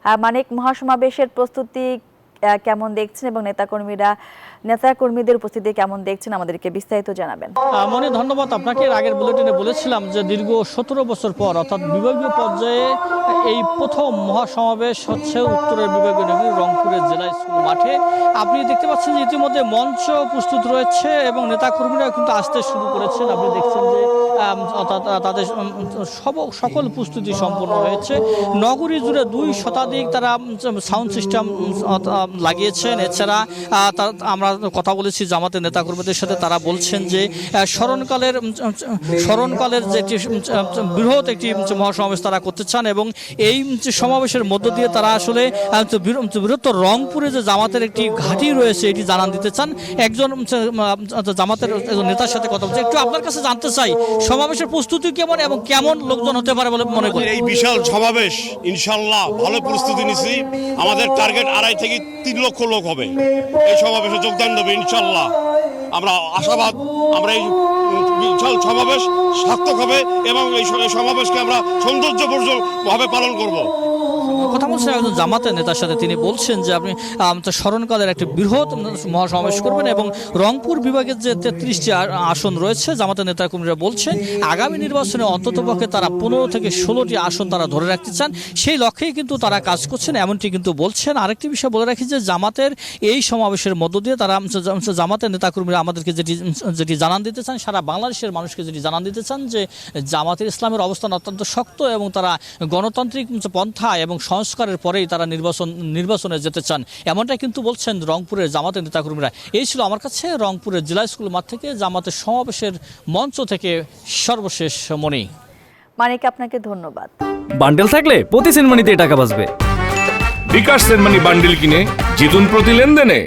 মানিক, মহাসমাবেশের প্রস্তুতি কেমন দেখছেন এবং নেতাকর্মীদের উপস্থিতি কেমন দেখছেন, আমাদেরকে বিস্তারিত জানাবেন। মনে ধন্যবাদ আপনাকে। আগের বুলেটিনে বলেছিলাম যে দীর্ঘ 17 বছর পর অর্থাৎ বিভাগীয় পর্যায়ে এই প্রথম মহাসমাবেশ হচ্ছে উত্তরের বিভাগীয় নগরী রংপুরের জেলা স্কুল মাঠে। আপনি দেখতে পাচ্ছেন যে ইতিমধ্যে মঞ্চ প্রস্তুত রয়েছে এবং নেতাকর্মীরা কিন্তু আসতে শুরু করেছেন। আপনি দেখছেন যে তাদের সকল প্রস্তুতি সম্পন্ন হয়েছে। নগরী জুড়ে 2 শতাধিক তারা সাউন্ড সিস্টেম লাগিয়েছেন। এছাড়া আমরা কথা বলেছি জামাতের নেতাকর্মীদের সাথে, তারা বলছেন যে স্মরণকালের যে বৃহৎ একটি মহাসমাবেশ তারা করতে চান এবং এই সমাবেশের মধ্য দিয়ে তারা আসলে বৃহত্তর রংপুরে যে জামাতের একটি ঘাঁটি রয়েছে এটি জানান দিতে চান। একজন জামাতের নেতার সাথে কথা বলছে, একটু আপনার কাছে জানতে চাই সমাবেশের প্রস্তুতি কেমন এবং কেমন লোকজন হতে পারে বলে মনে করেন? এই বিশাল সমাবেশ ইনশাল্লাহ ভালো প্রস্তুতি নিছি। আমাদের টার্গেট 2.5 থেকে 3 লক্ষ লোক হবে এই সমাবেশে যোগদান দেবে ইনশাল্লাহ। আমরা আশাবাদ আমরা এই বিশাল সমাবেশ সার্থক হবে এবং এই সমাবেশকে আমরা সৌন্দর্যভাবে পালন করব। কথা বলছেন একজন জামাতের নেতার সাথে, তিনি বলছেন যে আপনি স্মরণকালের একটি বৃহৎ মহাসমাবেশ করবেন এবং রংপুর বিভাগের যে 33টি আসন রয়েছে জামাতের নেতাকর্মীরা বলছেন আগামী নির্বাচনে অন্ততপক্ষে তারা 15 থেকে 16টি আসন তারা ধরে রাখতে চান। সেই লক্ষ্যেই কিন্তু তারা কাজ করছেন এমনটি কিন্তু বলছেন। আরেকটি বিষয় বলে রাখি যে জামাতের এই সমাবেশের মধ্য দিয়ে তারা জামাতের নেতাকর্মীরা আমাদেরকে যেটি জানান দিতে চান, সারা বাংলাদেশের মানুষকে যেটি জানান দিতে চান যে জামাতের ইসলামের অবস্থান অত্যন্ত শক্ত এবং তারা গণতান্ত্রিক পন্থা এবং সংস্কারের পরেই তারা নির্বাচনে যেতে চান, এমনটাই কিন্তু বলছেন রংপুরের জামাতের নেতাকর্মীরা। এই ছিল আমার কাছে রংপুরের জেলা স্কুল মাঠ থেকে জামাতের সমাবেশের মঞ্চ থেকে সর্বশেষ মনি। মানিক, আপনাকে ধন্যবাদ। বান্ডেল থাকলে প্রতি সেনমানিতে টাকা বাঁচবে। বিকাশ সেনমানি বান্ডেল কিনে জিতুন প্রতি লেনদেনে।